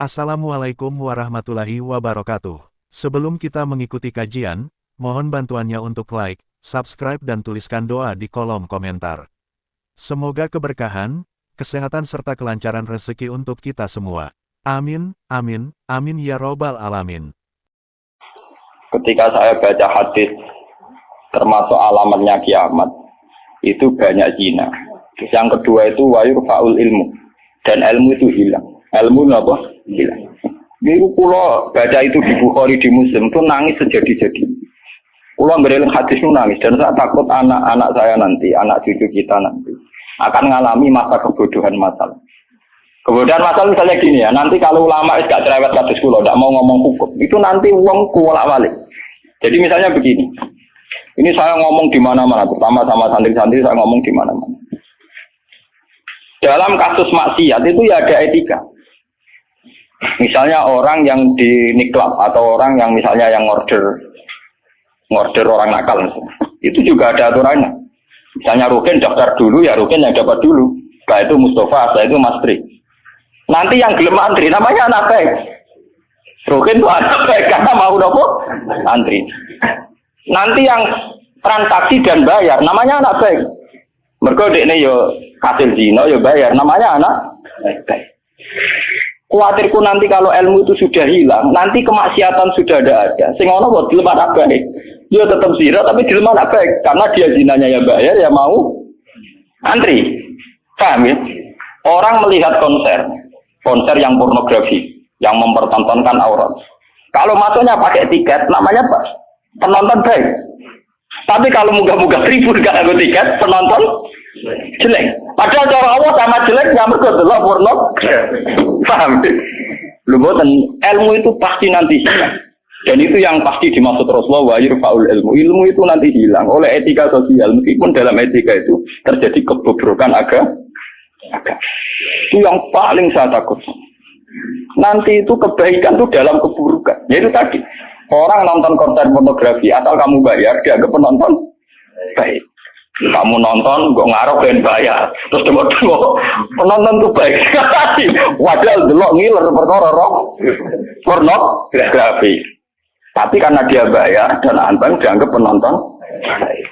Assalamualaikum warahmatullahi wabarakatuh. Sebelum kita mengikuti kajian, mohon bantuannya untuk like, subscribe dan tuliskan doa di kolom komentar. Semoga keberkahan, kesehatan serta kelancaran rezeki untuk kita semua. Amin, amin, amin ya robbal alamin. Ketika saya baca hadis termasuk alamatnya kiamat, itu banyak zina. Yang kedua itu wayur faul ilmu, dan ilmu itu hilang. Ilmu apa? Hilang. Jadi kalau baca itu di Bukhari di Muslim itu nangis sejadi-jadi. Kalau bereling hadis itu nangis, dan saya takut anak-anak saya nanti, anak cucu kita nanti akan mengalami masa kebodohan masal. Kebodohan masal misalnya gini ya, nanti kalau ulama gak cerewet hadis kula, tidak mau ngomong hukum, itu nanti uang kuwalak-walik. Jadi misalnya begini, ini saya ngomong di mana-mana, terutama sama santri-santri saya ngomong di mana-mana. Dalam kasus maksiat itu ya ada etika. Misalnya orang yang di niklab atau orang yang misalnya yang ngorder orang nakal, itu juga ada aturannya. Misalnya Rukin daftar dulu, ya Rukin yang dapat dulu. Setelah itu Mustafa, setelah itu Mas Tri. Nanti yang gelem antri namanya anak baik. Rukin itu anak baik karena mau nopo antri. Nanti yang transaksi dan bayar namanya anak baik. Mergo dekne yo hasil zina yo bayar namanya anak baik. Kuatirku nanti kalau ilmu itu sudah hilang, nanti kemaksiatan sudah ada. Sing ono kok gelem anak baik. Dia tetap zina tapi gelem anak baik karena dia zinanya ya bayar ya mau antri. Paham ya? Orang melihat konser yang pornografi, yang mempertontonkan aurat. Kalau masuknya pakai tiket, namanya apa? Penonton baik. Tapi kalau munggah-munggah ribu gak ada tiket, penonton jelek. Padahal cara Allah sama jelek nggak mergodolah porno. Paham? Lu boten ilmu itu pasti nanti hilang. Dan itu yang pasti dimaksud Rasulullah wa yurfa'ul ilmu. Ilmu itu nanti hilang oleh etika sosial. Meskipun dalam etika itu terjadi kebobrokan agama. Itu yang paling saya takut. Nanti itu kebaikan itu dalam keburukan. Yaitu tadi orang nonton konser pornografi asal kamu bayar dianggap penonton baik. Kamu nonton kok ngarep ben bayar. Terus tengok penonton itu baik. Wadah delok ngiler perkara pornografi. Tapi karena dia bayar dan anteng dianggap penonton baik.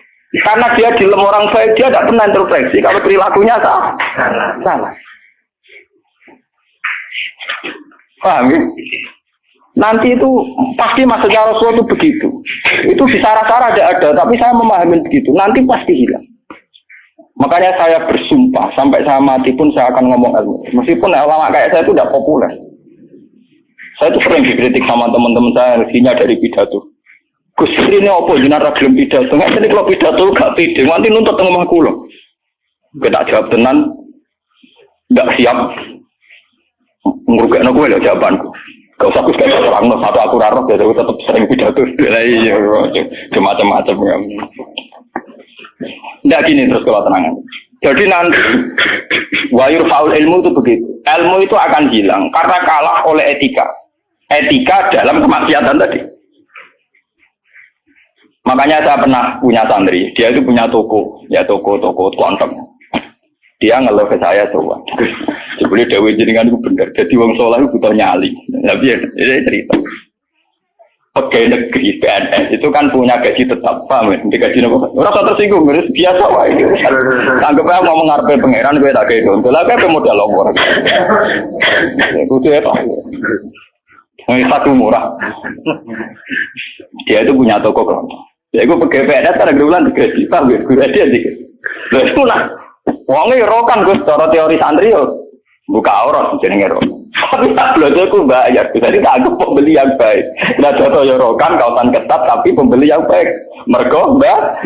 Karena dia dilem orang baik, dia tidak pernah introspeksi kalau perilakunya salah. Paham ya? Nanti itu pasti maksudnya Rasul itu begitu. Itu di sarah-sarah ada, tapi saya memahami begitu. Nanti pasti hilang. Makanya saya bersumpah sampai saya mati pun saya akan ngomong ilmu. Meskipun ulama kayak saya itu tidak populer. Saya itu sering dikritik sama teman-teman saya yang dari pidato. Gus ini apa jenara gelem pidato? Nggak jadi kalau pidato gak pede, nanti nuntut ngomong kulo. Kita jawab tenan, nggak siap. Nguruknya gue lah jawabanku. Gak usah gus kayak orang satu aku rarok ya, tapi tetap sering pidato. Iya, macam-macam. Nggak gini terus kalau tenangan. Jadi nanti wayur faul ilmu itu begitu. Ilmu itu akan hilang karena kalah oleh etika. Etika dalam kemaksiatan tadi. Makanya saya pernah punya santri, dia itu punya toko konten. Dia ngeluh ke saya coba. Sebelum Dewi jenengan itu benar. Jadi wong soleh itu butuh nyali. Tapi ini cerita. Pegawai negeri PNS itu kan punya gaji tetap, paham ya? Gaji apa? Rasa tersinggung, biasa wah itu. Anggapnya mau mengarpe pangeran gue tak kayak itu. Kalau kayak modal longor. Itu apa? Satu murah. Dia itu punya toko kelontong. Ya, gue pakai PNS karena bulan 3 juta, gue aja dikit. Lalu itu lah, uangnya rokan gue secara teori santri yo, buka aurat jenenge rokan. Tapi tak belajar gue bayar, jadi tak anggap pembeli yang baik. Tidak jatuh ya rokan, kawasan ketat, tapi pembeli yang baik. Mereka bayar.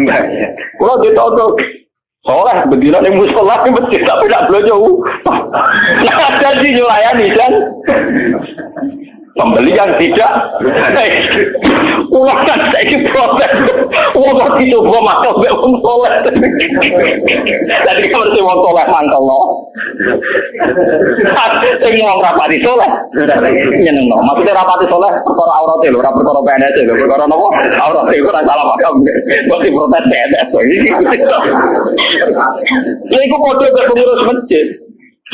Kalau ditutup, soalnya berdiri yang muskolah di masjid, tapi tak belajar. Nah, jadi nyulayani kan. Pembeli yang tidak ulangan saya proses uang itu gua masuk be uang soleh jadi kalau si uang soleh mantel lo saya mau rapati soleh nyeneng no maksudnya rapati soleh perkara aurat itu perkara PNS itu perkara nopo aurat itu kan salah makam masih protes PNS ya itu kode ke pengurus masjid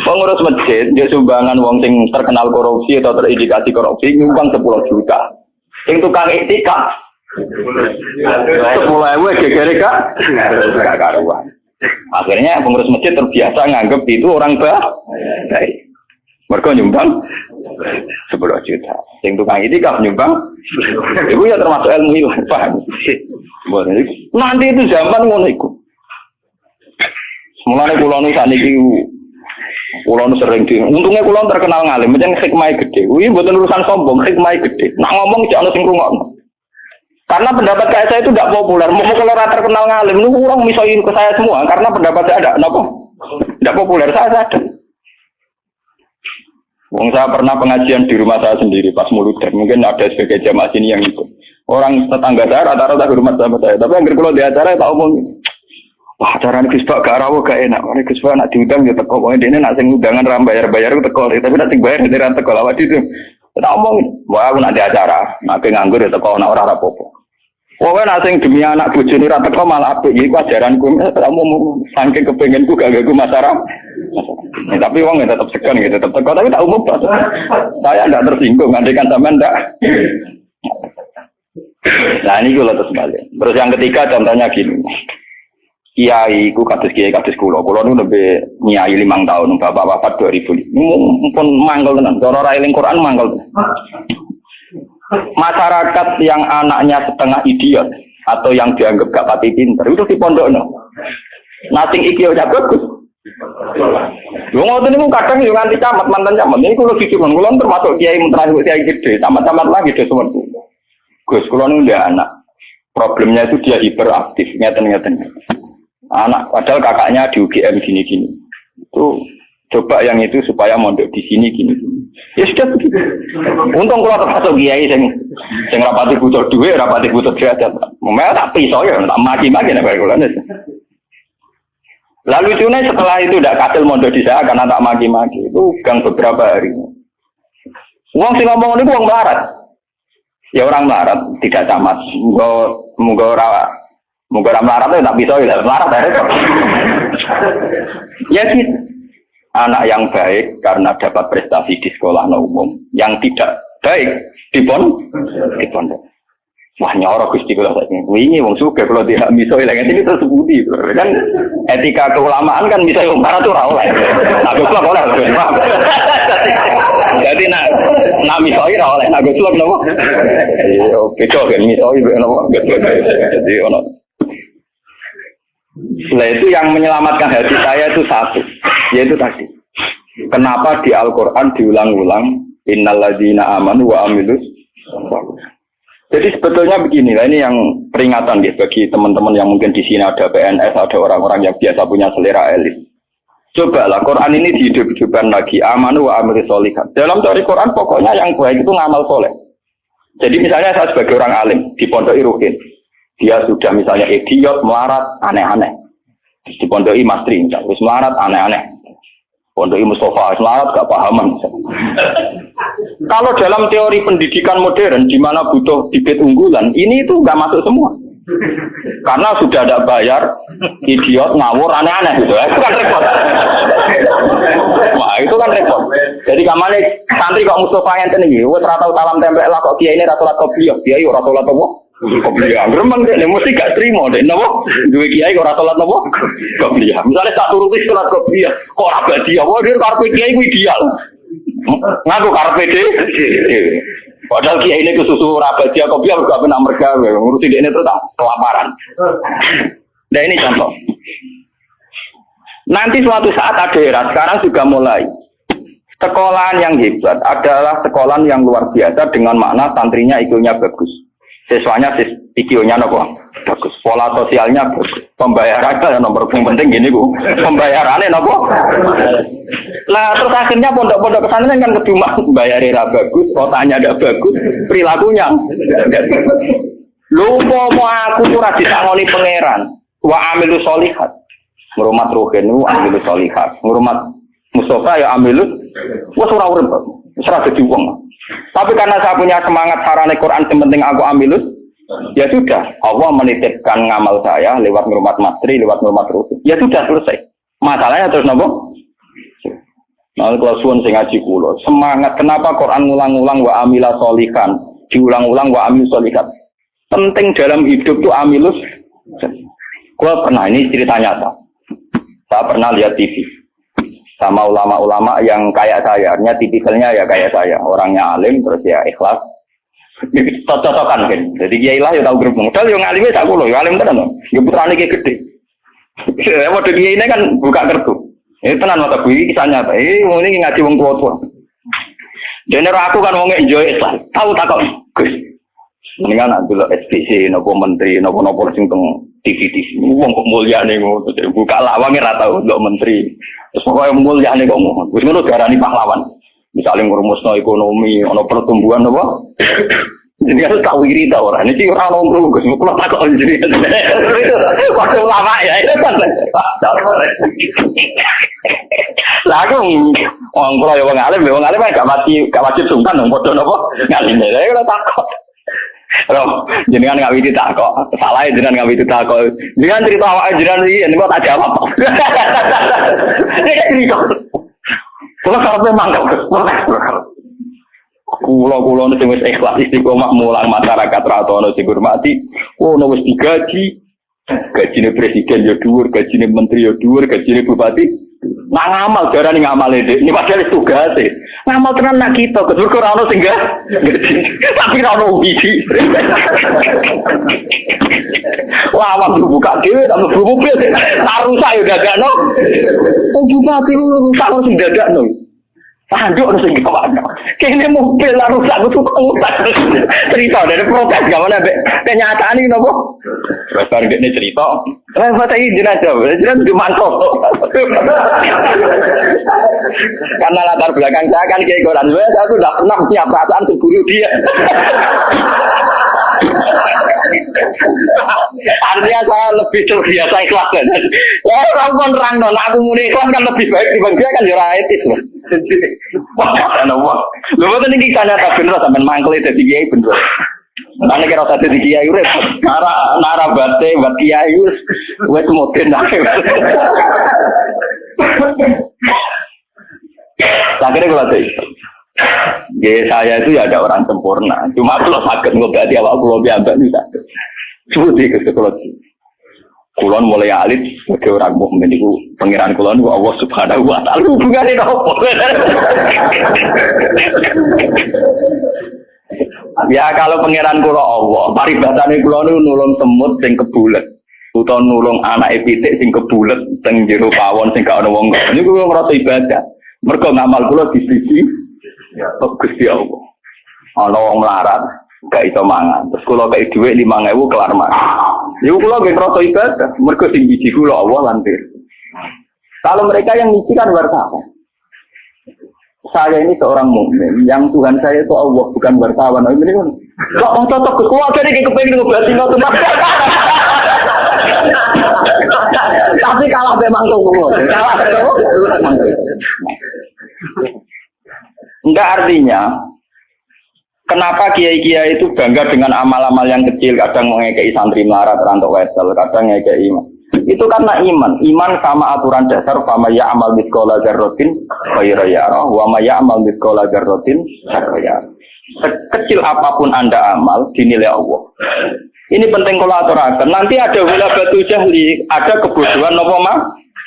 Pengurus masjid, dia sumbangan wong sing terkenal korupsi atau terindikasi korupsi nyumbang 10 juta. Yang tukang iktikaf 10.000 gegere gak karuan. Akhirnya pengurus masjid terbiasa nganggep itu orang baik. Mereka nyumbang 10 juta. Yang tukang iktikaf nyumbang, itu ya termasuk ilmu itu, paham? Nanti itu zaman ngono iku. Mulane kula nu saniki kula nu sering di. Untungnya kula terkenal ngalim, pancen hikmah gede. Kuwi mboten urusan sombong, hikmah gede. Nak ngomong cek ana sing ngrungokno. Karena pendapat saya itu tidak populer. Mau kalau ora terkenal ngalim niku kurang misoin ke saya semua karena pendapat saya ada napa? Tidak populer saya sadar. Wong saya pernah pengajian di rumah saya sendiri pas dan mungkin ada sebagai jamaah sini yang itu. Orang tetangga saya rata-rata di rumah saya. Tapi yang kalau di acara tak omong. Wah, acara ini Gus Pak gak rawuh gak enak. Ini Gus Pak nak diundang ya teko. Pokoknya dia nak sing undangan ram bayar-bayar ku teko. Tapi nak sing bayar dia ra teko lawat itu. Tak omong. Wah, aku nak di acara. Nak nganggur ya teko nak ora apa-apa. Pokoknya nak sing demi anak bojone ra teko malah apik. Iki ajaranku. Tak omong saking kepengenku gak ganggu masyarakat. Tapi uang tetap segan gitu, tetap teko. Tapi tak umum. Saya tidak tersinggung. Andaikan sampean ndak. Nah ini kalau terus balik. Terus yang ketiga contohnya gini. Kiai ku kados kiai kados kula nu lebih nyai 5 tahun, bapak wafat 2000. Mumpun mangkel tenan, cara ra eling Quran mangkel. Masyarakat yang anaknya setengah idiot atau yang dianggap gak pati pinter itu di pondokno. Nating iki yo bagus. Yo ngoten niku kadang yo nganti camat mantan camat. Ini kula jujur kula termasuk kiai terakhir kiai gede, camat-camat lagi dhewe seperti. Gus kula niku ndak anak. Problemnya itu dia hiperaktif, ngeten-ngeten. Anak padahal kakaknya di UGM gini-gini. Itu coba yang itu supaya mondok di sini gini. Ya sudah begitu. Untung kalau termasuk kiai sing rapati butuh duit, rapati butuh derajat. Memang tak pisau ya, tak maki-maki nek kula. Lalu lucunya setelah itu tidak kasil mondok di saya karena tak maki-maki. Itu gang beberapa hari. Uang sing ngomong niku wong melarat. Ya orang melarat tidak camat. Munggo ora melarat itu tak bisa ya, melarat ya. Ya gitu. Anak yang baik karena dapat prestasi di sekolah umum, yang tidak baik di pondok. Wah nyorok Gusti kula saiki. Wingi wong sugih kula tidak miso ilang iki terus budi. Kan etika keulamaan kan bisa wong melarat ora oleh. Nah goblok oleh. Jadi nak miso ora oleh, nak goblok napa? Iya, beda kan miso iki napa? Jadi ono. Nah itu yang menyelamatkan hati saya itu satu, yaitu tadi. Kenapa di Al-Quran diulang-ulang innalladzina amanu wa amilus. Jadi sebetulnya begini lah, ini yang peringatan ya bagi teman-teman yang mungkin di sini ada PNS, ada orang-orang yang biasa punya selera elit. Cobalah Quran ini dihidup-hidupkan lagi amanu wa amilus sholihat. Dalam teori Quran pokoknya yang baik itu ngamal soleh. Jadi misalnya saya sebagai orang alim di Pondok Irukin. Dia sudah misalnya idiot, melarat, aneh-aneh. Di Pondok Mastri, misalnya, melarat, aneh-aneh. Pondok Mustafa, melarat, gak pahaman. Kalau dalam teori pendidikan modern, di mana butuh bibit unggulan, ini itu gak masuk semua. Karena sudah ada bayar, idiot, ngawur, aneh-aneh. Gitu. Itu kan repot. Wah, itu kan repot. Jadi kamane santri kok Mustafa yang ini, wes ratau salam tempel lah, kok dia ini ratulat kopiah, dia yuk ratulat apa? Kopiah, gremeng deh, mesti gak terima deh, nopo. Dua kiai kok ratulat nopo? Kopiah. Misalnya tak turuti surat kopiah, kok raga dia, wah dia karpe kiai ku ideal. Ngaku karpe deh. Padahal kiai ini kesusu raga dia kopiah, gak pernah mergawe, ngurusin dia ini terus kelaparan. Nah ini contoh. Nanti suatu saat ada era, sekarang juga mulai. Sekolahan yang hebat adalah sekolahan yang luar biasa dengan makna santrinya IQ-nya bagus. Siswanya IQ-nya bagus. Pola sosialnya bagus. Pembayarannya nomor yang penting gini Bu. Pembayarannya nopo. Nah terus akhirnya pondok-pondok pesantren kan kedua bayarnya bagus, otaknya ada bagus, perilakunya. Lupa mau aku tuh rajin ngoni pangeran. Wa amilu sholihat. Ngurmat rohenu amilu sholihat. Ngurmat Mustafa ya amilus. Wah surah urip. Serah jadi uang. Tapi karena saya punya semangat sarane Quran yang penting aku amilus, ya sudah. Allah menitipkan ngamal saya lewat ngurmat mastri, lewat ngurmat rusul. Ya sudah selesai. Masalahnya terus nopo. Nah, kalau suwun sing ngaji kula, semangat kenapa Quran ngulang-ulang wa amila sholihan, diulang-ulang wa amil sholihat. Penting dalam hidup tuh amilus. Gua pernah, ini cerita nyata. Saya pernah lihat TV sama ulama-ulama yang kayak saya, artinya tipikalnya ya kayak saya, orangnya alim terus ya ikhlas. Cocok-cocokan kan. Jadi kiai lah ya tahu grup. Modal yang alimnya tak kulo, yang alim tenan. Ya putrane ki gede. Model kiai ini kan buka kertu. Ini tenan mata gue kisahnya. Ini ngaji wong tua-tua. Dene aku kan wong enjoy Islam. Tahu tak kok. Gus. Mendingan nak dulu SPC nopo menteri nopo sing teng TV wong kok mulyane ngono. Buka lawang ora tau ndok menteri. Terus pokoke mulyane kok ngono. Wis ngono diarani pahlawan. Misalnya ngurumusno ekonomi, ono pertumbuhan apa? Jadi harus tahu iri tahu orang. Ini orang nongkrong Gus, mau tak kok jadi. Waktu lama ya itu kan. Lagu orang kalau yang alim gak wajib sungkan dong. Bodoh nopo ngalim ya. Kalau tak kok. Roh, jenengan nggak bisa tak kok. Salah ya jenengan nggak bisa tak kok. Jenengan cerita awak jenengan ini kok tak jawab. Ini kayak cerita. Kalau sampai mangkal, kulo nu sing wis ikhlas istiqomah mulang masyarakat ratono sing hormati, ono wis digaji, gajine presiden yo dhuwur, gajine menteri yo dhuwur, gajine bupati. Nah ngamal jarane ngamale Dik, ini padahal tugase. Ngamal tenan nak kita, kedur ora ono sing gaji. Tapi ora ono biji. Wah, waktu buka dhewe tak mlebu mobil. Tak rusak yo dadakno. Oh bupati rusak harus dadakno. Tanduk harus gimana? Kayaknya mobil lah rusak, aku suka rusak. Cerita dari protes, gimana? Kenyataan ini apa? Baru ini cerita. Masa ini jenazah dimantau. Karena latar belakang saya kan kayak koran. Saya sudah pernah punya perasaan terburu dia. Artinya saya lebih terbiasa ikhlas. Ya orang nerang non, aku muni ikhlas kan lebih baik dibanding dia kan jurah etis loh. Wah, ada wah. Lu betul nih kisahnya tak bener sampai mangkel itu di kiai bener. Nanti kira satu di kiai urip, nara bate buat kiai wes modern lah. Akhirnya kalau itu, ya saya itu ya ada orang sempurna. Cuma kalau sakit ngobati awak kalau biasa bisa. Seperti itu kalau kulon mulai alit sebagai orang mukmin itu pangeran kulon ku Allah Subhanahu wa taala hubungane opo. Ya kalau pangeran kula Allah, paribatane kula niku nulung semut sing kebulet utawa nulung anake pitik sing kebulet teng jero pawon sing gak ana wong. Niku kula ngrasa ibadah. Mergo ngamal kula di sisi Gusti Allah. Ana wong melarat gak iso mangan. Terus kula kei dhuwit 5.000 kelar mangan. Iku kula nggih ngrasa ibadah, mergo sing biji kula Allah lan Kalau mereka yang ngisi kan wartawan. Saya ini seorang mukmin, yang Tuhan saya itu Allah bukan wartawan. Ini kan kok cocok ke keluarga ini kepengin ngobati ngono. Tapi kalah memang tunggu. Kalah enggak artinya kenapa kiai-kiai itu bangga dengan amal-amal yang kecil, kadang mengekei santri melarat, rantok wedel, kadang ngekei iman. Itu karena iman sama aturan dasar, fama ya amal biskola jarrotin khairan yarah, wa ma ya amal biskola jarrotin syarran yarah. Sekecil apapun Anda amal, dinilai Allah. Ini penting kalau aturakan. Nanti ada wila batu jahli, ada kebodohan nopo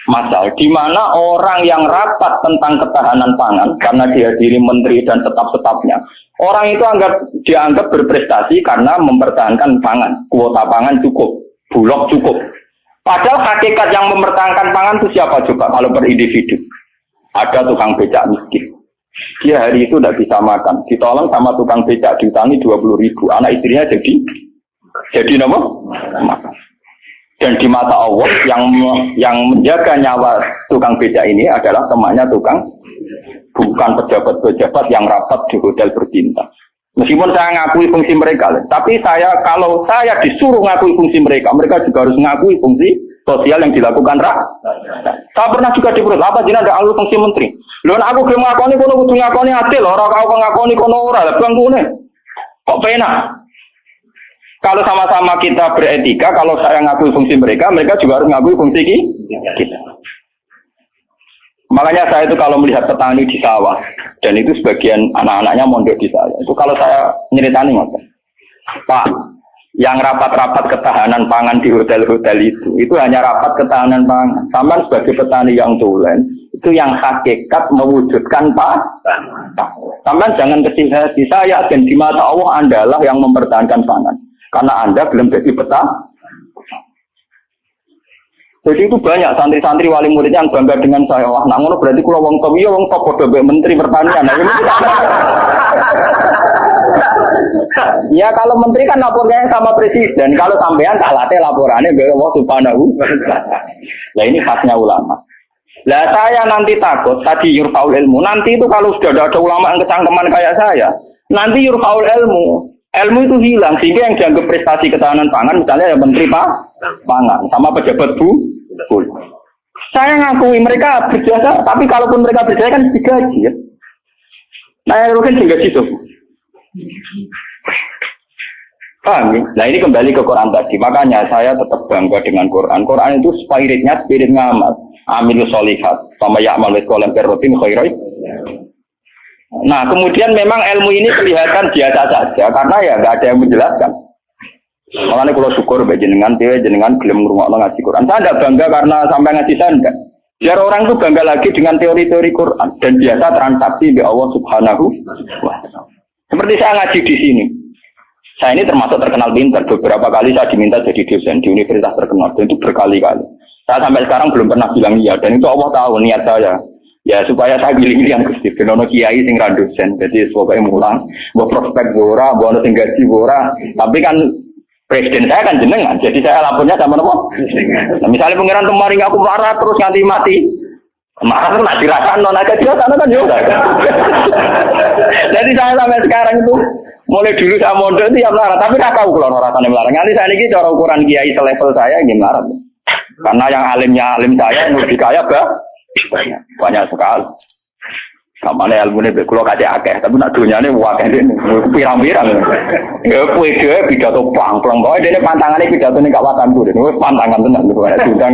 masal, di mana orang yang rapat tentang ketahanan pangan karena dihadiri menteri dan tetap-tetapnya. Orang itu dianggap berprestasi karena mempertahankan pangan, kuota pangan cukup, bulog cukup. Padahal hakikat yang mempertahankan pangan itu siapa coba kalau per individu? Ada tukang becak miskin. Dia hari itu tidak bisa makan, ditolong sama tukang becak diutangi 20.000. Anak istrinya jadi apa? Makan. Dan di mata Allah yang menjaga nyawa tukang becak ini adalah temannya tukang, bukan pejabat-pejabat yang rapat di hotel berbintang. Meskipun saya ngakui fungsi mereka, tapi kalau saya disuruh ngakui fungsi mereka juga harus ngakui fungsi sosial yang dilakukan rakyat. Saya pernah juga diperut, apa jina ada alur fungsi menteri? Lalu aku ke ngakoni kono kudu ngakoni adil, orang kau ngakoni kono ora, lah bangkune. Kok penak? Kalau sama-sama kita beretika, kalau saya ngakui fungsi mereka juga harus ngakui fungsi kita. Makanya saya itu kalau melihat petani di sawah, dan itu sebagian anak-anaknya mondok di saya, itu kalau saya nyeritani ngoten, Pak, yang rapat-rapat ketahanan pangan di hotel-hotel itu hanya rapat ketahanan pangan. Sampai sebagai petani yang tulen, itu yang hakikat mewujudkan Pak. Sampai jangan kecil hati, saya dan di mata Allah Andalah yang mempertahankan pangan. Karena Anda belum jadi petani. Jadi itu banyak santri-santri wali murid yang bangga dengan saya. Wah, nah ngono berarti kalau wong top, iya wong top podo menteri pertanian. Nah, ini ya kalau menteri kan lapornya sama presiden. Kalau sampean tak latih laporannya biar Allah Subhanahu. Nah ini khasnya ulama. Lah saya nanti takut tadi yurfaul ilmu. Nanti itu kalau sudah ada ulama yang kecangkeman kayak saya, nanti yurfaul ilmu. Ilmu itu hilang sehingga yang dianggap prestasi ketahanan pangan misalnya ya menteri pangan sama pejabat bu. Saya ngakui mereka berjasa, tapi kalaupun mereka berjasa kan digaji ya. Nah, kan digaji itu. Paham ya? Nah ini kembali ke Quran tadi. Makanya saya tetap bangga dengan Quran. Quran itu spiritnya spirit ngamal. Amilus solihat. Sama ya'mal wetkolam perrotin khairai. Nah kemudian memang ilmu ini kelihatan biasa saja. Karena ya nggak ada yang menjelaskan. Makanya kalau syukur bagi jenengan belum ngurungokno ngaji Quran. Saya tidak bangga karena sampai ngaji saya enggak. Biar orang itu bangga lagi dengan teori-teori Quran. Dan biasa transaksi di Allah Subhanahu wa ta'ala. Seperti saya ngaji di sini. Saya ini termasuk terkenal pintar. Beberapa kali saya diminta jadi dosen di universitas terkenal. Dan itu berkali-kali. Saya sampai sekarang belum pernah bilang iya. Dan itu Allah tahu niat saya. Ya supaya saya pilih-pilih yang Gusti. Benono kiai sing ra dosen. Jadi pokoknya mulang. Mbok prospek ora, mbok ono sing gaji ora. Tapi kan presiden saya kan jenengan. Jadi saya lapornya sama nopo. Nah, misalnya pengiran kemarin aku marah terus nganti mati. Marah kan nak dirasakan non agak dia sana kan juga. Jadi saya sampai sekarang itu mulai dulu saya mondok itu ya marah. Tapi tak tahu kalau rasanya marah. Nanti saya ini cara ukuran kiai selevel saya ingin marah. Karena yang alimnya alim saya yang lebih kaya banyak sekali. Kamane ilmune be kula kate akeh, tapi nak donyane akeh dene. Pirang-pirang. Ya kuwi dhewe pidato pang-plang. Kok dene pantangane pidatone gak watanku dene. Wis pantangan tenan lho nek diundang.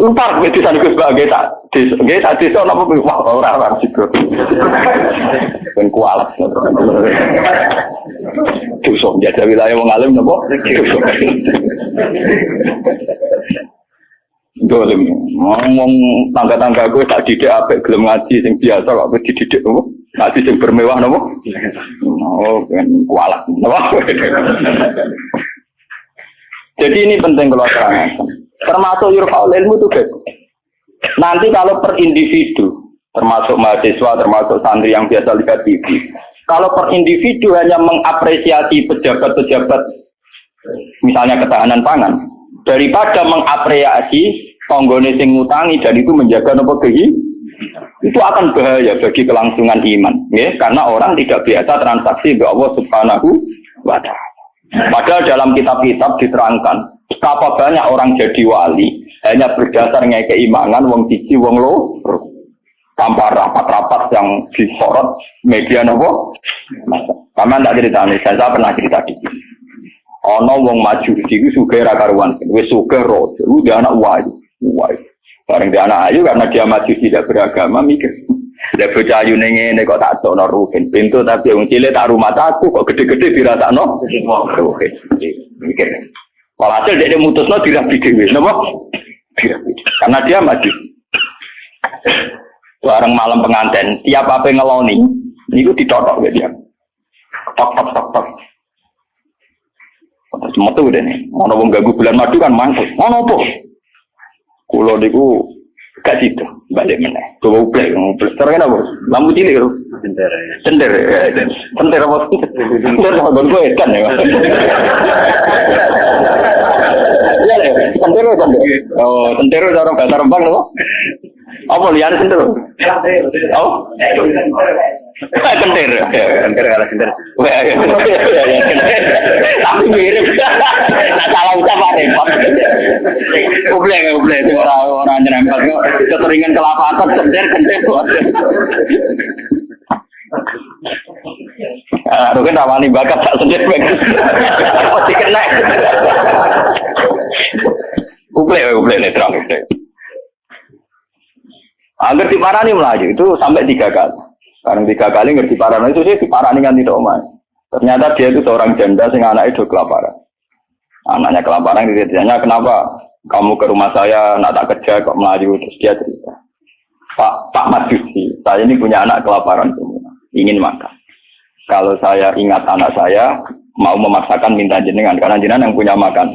Upar wis disanikus bae tak. Nggih tak desa napa wah ora sibuk. Ben kualat. Dosa jaga wilayah wong alim napa? Dolim, ngomong tangga-tangga gue tak didik apik gelem ngaji sing biasa kok aku dididik apa? Ngaji sing bermewah napa? Oh, kan kualat. Jadi ini penting kalau terangkan. Termasuk yurfaul ilmu itu guys. Nanti kalau per individu, termasuk mahasiswa, termasuk santri yang biasa lihat TV. Kalau per individu hanya mengapresiasi pejabat-pejabat misalnya ketahanan pangan, daripada mengapresiasi tonggone sing ngutangi dan itu menjaga nopo itu akan bahaya bagi kelangsungan iman, ya, karena orang tidak biasa transaksi dengan Allah Subhanahu wa ta'ala. Padahal dalam kitab-kitab diterangkan betapa banyak orang jadi wali hanya berdasar ngeke keimanan wong siji wong loro tanpa rapat-rapat yang disorot media nopo. Sama tak cerita nih, saya pernah cerita di sini. Ono wong maju iki sugih ra karuan, wis sugih ro, udah anak wayu. Bareng dia anak ayu karena dia maju tidak beragama mikir. Lah bocah ayu ning ngene kok tak tokno rugen pintu tapi wong cilik tak rumah aku kok gede-gede dirasakno. Rugen. Mikir. Walhasil dia mutusno dirabi dhewe, napa? Karena dia maju. Bareng malam pengantin, tiap apa ngeloni, niku ditotok dia. Tok. Metu deh nih, ono wong ganggu bulan madu kan mangkel. Ono apa? Kulo niku gak situ, balik meneh. Coba uplek. Terus apa? Lampu cilik lho. Sender apa? Sender sama gonku edan ya. Iya lho, sender. Oh, sender orang bahasa Rembang lho. Apa liyane sender? Oh. Kentir kalah kentir. Tapi mirip. Nak salah ucap repot. Ublek orang nyerempet keteringan kelapatan kentir. Rugen rawani bakat tak sendiri. Pasti kena. Ublek terang. Agar diparani melaju itu sampai 3 kali. Sekarang 3 kali ngerti parani itu sih diparani kan tidak omah. Ternyata dia itu seorang janda sing anaknya udah kelaparan. Anaknya kelaparan ditanya kenapa kamu ke rumah saya nak tak kerja kok melaju, terus dia cerita. Pak Majusi, saya ini punya anak kelaparan semua, ingin makan. Kalau saya ingat anak saya mau memaksakan minta jenengan karena jenengan yang punya makan.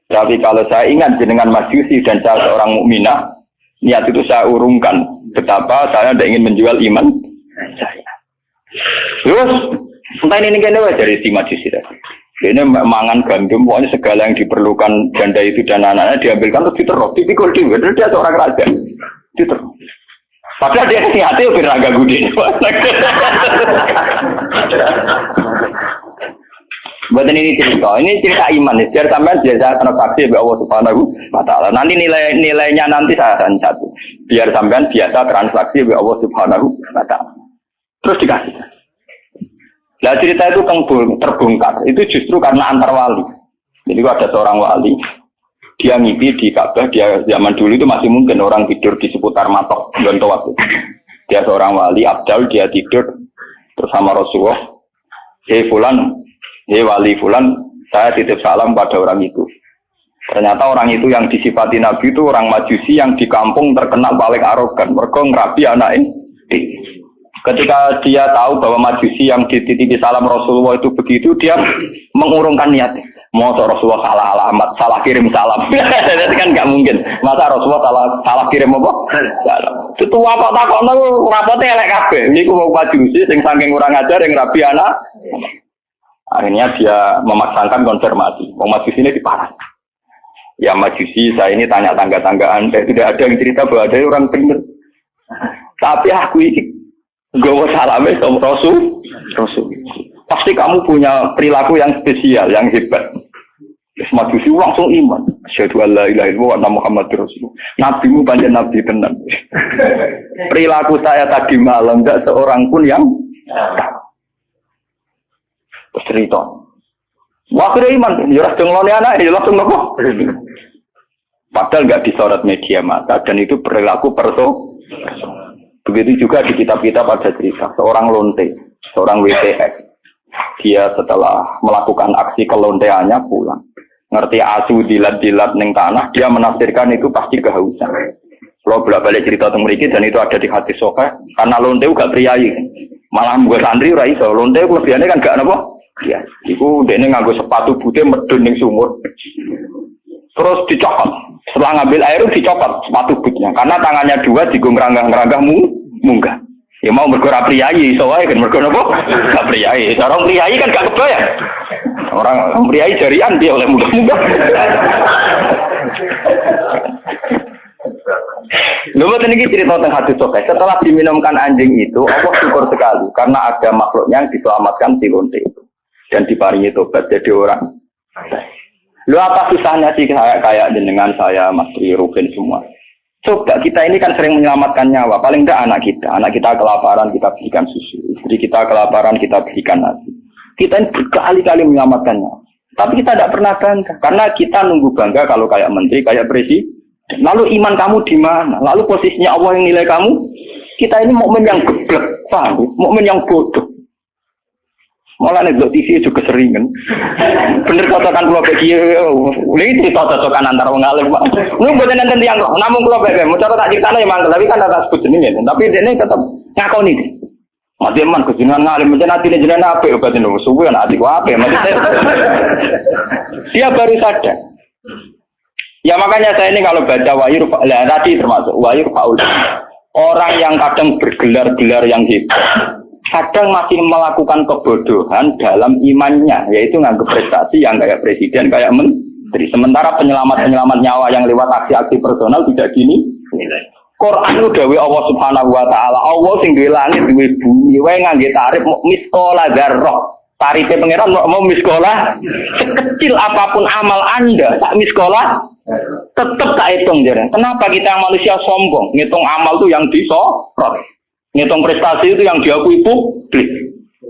Tapi kalau saya ingat jenengan Majusi dan saya seorang mukminah, niat itu saya urungkan betapa saya tidak ingin menjual iman saya. Terus entah ini kayaknya dari si Majusi tadi. Ini mangan gandum, pokoknya segala yang diperlukan janda itu dan anaknya diambilkan terus diterok, dipikul dia seorang raja, diterok. Padahal dia niatnya biar agak gede. Buat ini cerita iman, biar sampai biasa transaksi oleh Allah Subhanahu wa Ta'ala. Nanti nilainya nanti saya akan satu, biar sampai biasa transaksi oleh Allah Subhanahu wa Ta'ala. Terus dikasih. Nah cerita itu terbongkar, itu justru karena antar wali. Jadi ada seorang wali, dia ngipi di Ka'bah, dia zaman dulu itu masih mungkin orang tidur di seputar matok Gontoat. Dia seorang wali, Abdal, dia tidur bersama Rasulullah. Hei wali fulan, saya titip salam pada orang itu. Ternyata orang itu yang disifati Nabi itu orang Majusi yang di kampung terkenal paling arogan. Mereka ngerabi anaknya. Ketika dia tahu bahwa Majusi yang dititipi salam Rasulullah itu begitu, dia mengurungkan niatnya. Mau Rasulullah salah alamat, salah kirim salam. Itu kan nggak mungkin. Masa Rasulullah salah kirim apa? Salam. Itu apa takon rapotnya elek kabeh. Niku mau Majusi sing saking kurang ajar yang rabi anak. Akhirnya dia memaksakan konfirmasi. Mau Majusi ini diparah. Ya Majusi, saya ini tanya tangga-tanggaan. Tidak ada yang cerita bahwa ada orang benar. Tapi aku ini gawa salame sama Rasul. Pasti kamu punya perilaku yang spesial, yang hebat. Majusi langsung iman. Asyhadu an la ilaha illallah wa anna Muhammadar Rasulullah. Nabimu pancen nabi tenan. Perilaku saya tadi malam enggak seorang pun yang cerita. Wah, kira iman, ya langsung ngeloni anak, ya langsung nopo. Padahal enggak disorot media massa dan itu perilaku Begitu juga di kitab-kitab ada cerita seorang lonte, seorang WTX. Dia setelah melakukan aksi kelonteannya pulang. Ngerti asu dilat-dilat ning tanah, dia menafsirkan itu pasti kehausan. Kalau bolak-balik cerita tentang mereka dan itu ada di hadis sahih, karena lonte gak priayi. Malah mbok santri ora iso. Lonte kelebihannya kan gak napa? Ya, iku dene nganggo sepatu putih medun ning sumur. Terus dicopot. Setelah ngambil air dicopot sepatu bootnya karena tangannya dua digongrang-ngerangah munggah. Ya mau mergo ra priyayi iso wae kan mergo napa? Gak priyayi. Orang priyayi kan gak kebayang. Orang priyayi jarian dia oleh munggah-munggah. Lalu ini cerita tentang hadis sahih. Setelah diminumkan anjing itu, Allah syukur sekali karena ada makhluknya yang diselamatkan di lonte itu dan diparingi tobat jadi orang. Lu apa susahnya sih kayak dengan saya, Mas Ruben semua. Coba kita ini kan sering menyelamatkan nyawa. Paling tidak anak kita kelaparan kita berikan susu, istri kita kelaparan kita berikan nasi. Kita ini berkali-kali menyelamatkan nyawa. Tapi kita tidak pernah bangga karena kita nunggu bangga kalau kayak menteri, kayak presiden. Lalu iman kamu di mana? Lalu posisinya Allah yang nilai kamu? Kita ini mukmin yang geblek, paham? Mukmin yang bodoh. Malah nek TV juga sering kan. Bener cocokan kula bagi ini cocokan antar wong alim, Pak. Lu mboten nenten tiyang kok, namung kula bagi mau cara tak critane mangkel, tapi kan tak sebut jenenge. Tapi dene tetep ngakoni. Mati man kejenengan ngalim mesti atine jenengan apik obat niku. Suwe ana ati ku apik, maksudnya. Dia baru sadar. Ya makanya saya ini kalau baca wahyu tadi termasuk wahyu faul. Orang yang kadang bergelar-gelar yang hebat, kadang masih melakukan kebodohan dalam imannya, yaitu nganggap prestasi yang kayak presiden, kayak menteri. Sementara penyelamat nyawa yang lewat aksi-aksi personal tidak gini. Quran itu dawuh Allah Subhanahu wa Ta'ala. Allah sing duwe langit, duwe bumi, wae ngangge tarif miskola dzarrah. Tarife pangeran mau miskola sekecil apapun amal Anda, tak miskola tetap tak hitung jare. Kenapa kita yang manusia sombong? Ngitung amal itu yang disorot. Ngitung prestasi itu yang diakui publik.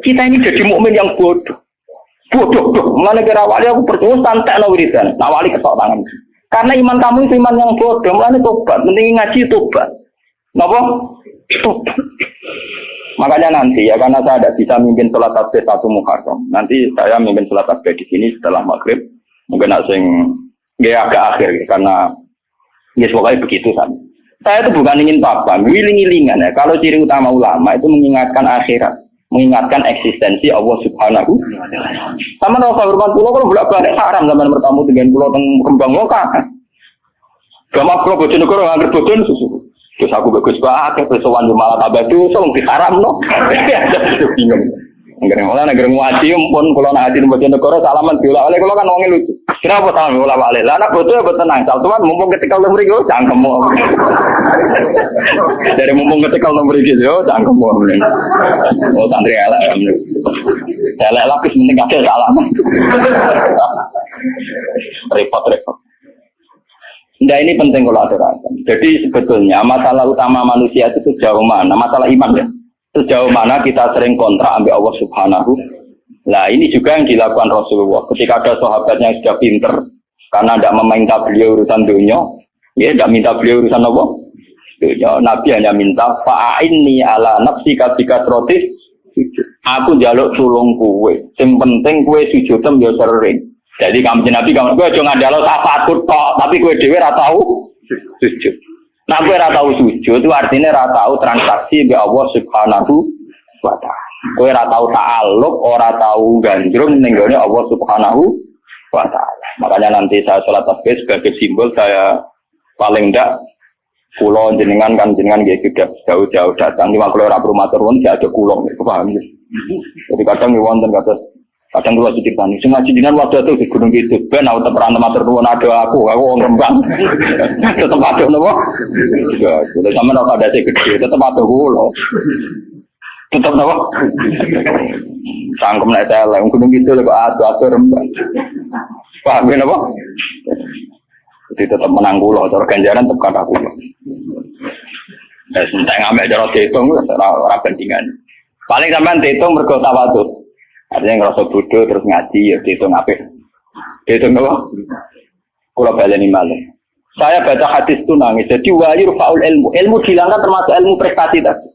Kita ini jadi mukmin yang bodoh. Bodoh. Mulane kira awali aku percaya santekno wiridan. Awali ketok tangan. Karena iman kamu itu iman yang bodoh. Mulane tobat, penting ngaji tobat. Napa? Makanya nanti ya, karena saya tidak bisa mimpin sholat tasbih 1 Muharram. Nanti saya mimpin sholat tasbih di sini setelah maghrib. Mungkin asing ya agak akhir ya, karena ya pokoknya begitu kan. Saya itu bukan ingin apa, wiling-wilingan ya. Kalau ciri utama ulama itu mengingatkan akhirat, mengingatkan eksistensi Allah Subhanahu. Sama nol hormat pulau kalau bolak-balik haram zaman bertamu dengan pulau teng Rembang lokal. Gama pulau Bojonegoro nggak bojon susu. Terus aku bagus banget, persoalan di malah tambah dosa, mungkin haram no. Bingung. Negeri ngaji, pun kalau ngaji di Bojonegoro salaman diulah oleh kalau kan ngomongin lucu. Kenapa salaman diulah oleh? Lah anak bodoh bertenang. Sal tuan mumpung ketika nomor itu cangkem. Dari mumpung ketika nomor itu cangkem. Oh santri elek. Elek lapis mending kasih salaman. Repot. Nah ini penting kalau aturakan. Jadi sebetulnya masalah utama manusia itu sejauh mana, masalah iman ya, sejauh mana kita sering kontrak ambil Allah Subhanahu. Nah ini juga yang dilakukan Rasulullah. Ketika ada sahabatnya yang sudah pinter, karena tidak meminta beliau urusan dunia, ya tidak minta beliau urusan apa? Dunia. Nabi hanya minta fa'inni ala nafsika bikatrotis. Aku jaluk tulung kue. Yang penting kue sujudem ya sering. Jadi kamu Nabi kamu gue jangan ngandalo tafakur tok, tapi gue dhewe ora tahu sujud. Nah gue ora tahu sujud itu artinya ora tahu transaksi be Allah Subhanahu wa taala. Gue ora tahu ta'alluq, ora tahu gandrung ning gone Allah Subhanahu wa taala. Makanya nanti saya salat tasbih sebagai simbol saya paling ndak kula jenengan kan jenengan nggih sudah jauh-jauh datang di makhluk ora matur nuwun diajak kula paham ya. Jadi kadang wonten kadang kula dititani sing ngaji jenengan waktu itu di Gunung Kidul ben aku teperan matur nuwun ada aku wong Rembang. Tetep ada napa? Ya, kalau sampean ora ada gede tetep ada kula. Tetep napa? Sangkem nek telek Gunung Kidul kok ada Rembang. Paham napa? Jadi tetap menang kula, cara ganjaran tetap kata kula. Ya sentek ngamek cara dihitung ora bandingan. Paling sampean dihitung mergo tawadhu. Artinya ngerasa bodoh terus ngaji ya dihitung apik. Dihitung apa? Kula baleni malih. Saya baca hadis itu nangis. Jadi wa yurfa'ul ilmu. Ilmu dihilangkan termasuk ilmu prestasi tadi.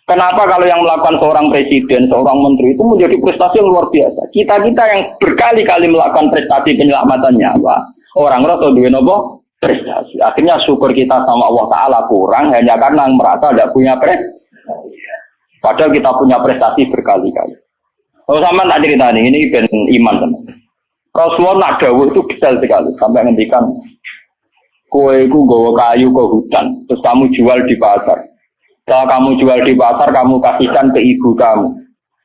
Kenapa kalau yang melakukan seorang presiden, seorang menteri itu menjadi prestasi yang luar biasa. Kita yang berkali-kali melakukan prestasi penyelamatan nyawa, orang rasa duwe napa? Prestasi. Akhirnya syukur kita sama Allah Ta'ala kurang hanya karena merasa tidak punya prestasi. Padahal kita punya prestasi berkali-kali. Kalau sama tak cerita ini ben iman teman. Rasulullah nak dawuh itu detail sekali sampai ngendikan kowe iku nggawa kayu ke hutan terus kamu jual di pasar. Kalau kamu jual di pasar kamu kasihkan ke ibu kamu,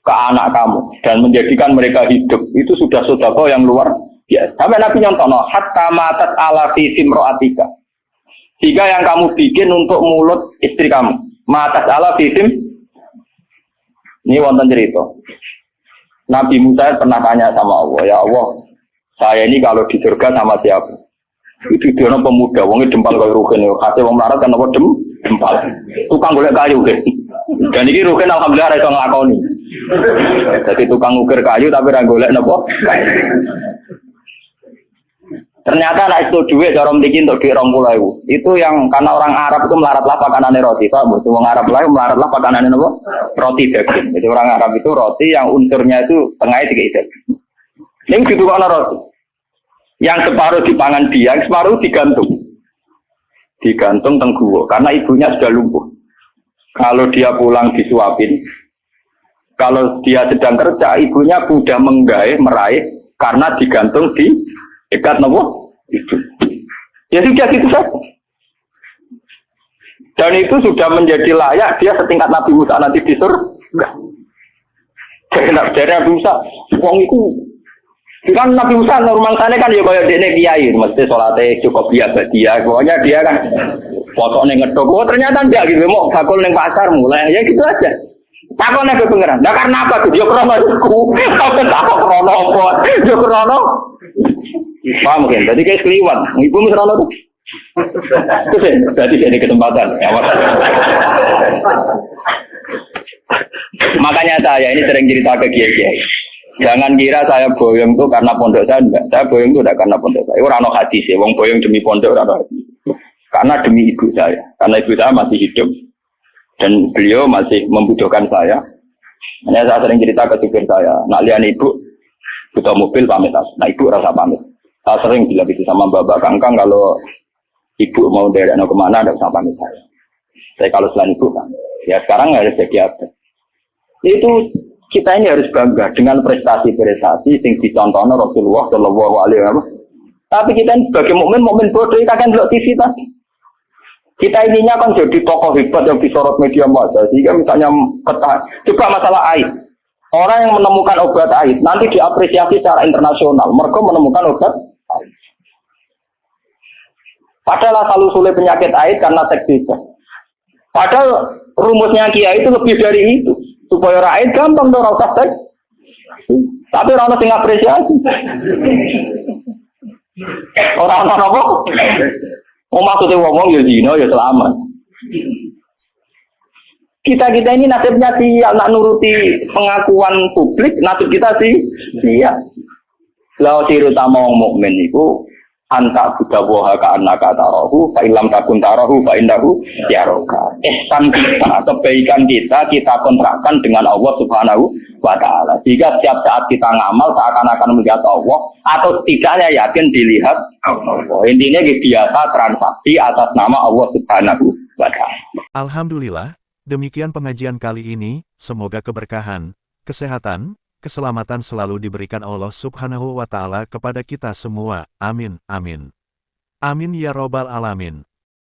ke anak kamu dan menjadikan mereka hidup. Itu sudah sedekah yang luar biasa. Sampai Nabi nyontono hatta matat ala fi simraatika. Jika yang kamu bikin untuk mulut istri kamu, matat ala fi sim. Ini wonten cerita. Nabi Musa pernah tanya sama Allah, ya Allah, saya ini kalau di surga sama siapa? Itu dia pemuda, wongnya dempal kalau Ruhin, kasih wong melarat kan apa dempal, tukang golek kayu deh. Dan ini Ruhin alhamdulillah itu ngelakoni. Jadi tukang ukir kayu tapi orang golek nopo. Ternyata anak itu duit cara mriki untuk duit 20.000. Itu yang karena orang Arab itu melaratlah pakanane roti. Pak, orang Arab lain melaratlah pakanane apa? Roti daging. Jadi orang Arab itu roti yang unsurnya itu tengahnya tiga daging. Ini gitu kan roti. Yang separuh dipangan dia, yang separuh digantung. Digantung tengguwo karena ibunya sudah lumpuh. Kalau dia pulang disuapin. Kalau dia sedang kerja, ibunya sudah meraih karena digantung di dekat nopo itu. Ya sudah gitu saja. Dan itu sudah menjadi layak dia setingkat Nabi Musa nanti di surga. Dari Nabi Musa, wong itu kan Nabi Musa normal sana kan ya kayak dene kiai, mesti salate cukup biasa dia. Pokoknya dia kan foto ning ngedok. Oh ternyata enggak gitu, mau bakul ning pasar mulai ya gitu aja. Takone ke pengeran. Lah karena apa tuh? Yo krono iku. Kok tak krono apa? Yo krono paham mungkin, jadi kayak keliwan. Ibu misalnya tuh, terus ya, jadi jadi kesempatan. Makanya saya ini sering cerita ke kiai-kiai. Jangan kira saya boyong tuh karena pondok saya enggak. Saya boyong tuh tidak karena pondok saya. Orang no hadis ya, wong boyong demi pondok orang no hadis. Karena demi ibu saya. Karena ibu saya masih hidup. Dan beliau masih membutuhkan saya. Hanya saya sering cerita ke supir saya, nak lihat ibu butuh mobil pamit. Nah ibu rasa pamit. Saya sering bilang gitu sama Bapak Kangkang, kalau ibu mau derek kemana, tidak usah pamit saya. Saya kalau selain ibu kan, ya sekarang harus jadi apa? Itu kita ini harus bangga dengan prestasi-prestasi yang dicontohkan Rasulullah Shallallahu Alaihi Wasallam. Tapi kita ini sebagai mukmin bodoh, kita kan lihat TV tadi. Kita ininya kan jadi tokoh hebat yang disorot media massa. Sehingga misalnya coba masalah air. Orang yang menemukan obat air nanti diapresiasi secara internasional. Mereka menemukan obat air. Padahal asal usulnya penyakit air karena seks bebas. Padahal rumusnya Kiai itu lebih dari itu. Supaya rakyat gampang dong rasa seks. Tapi orang yang apresiasi. Orang-orang apa? Maksudnya ngomong ya zina ya selamat. Kita ini nasibnya sih nak nuruti pengakuan publik, nasib kita sih iya. Lalu ciri utama orang mukmin itu anta budawaha ka annaka tarahu fa illam takun tarahu fa innahu yaraka. Ihsan kita, kebaikan kita kontrakkan dengan Allah Subhanahu wa taala. Jika setiap saat kita ngamal seakan-akan melihat Allah atau setidaknya yakin dilihat Allah. Intinya biasa transaksi atas nama Allah Subhanahu wa taala. Alhamdulillah, demikian pengajian kali ini, semoga keberkahan, kesehatan, keselamatan selalu diberikan Allah Subhanahu wa taala kepada kita semua. Amin, amin. Amin ya robbal alamin.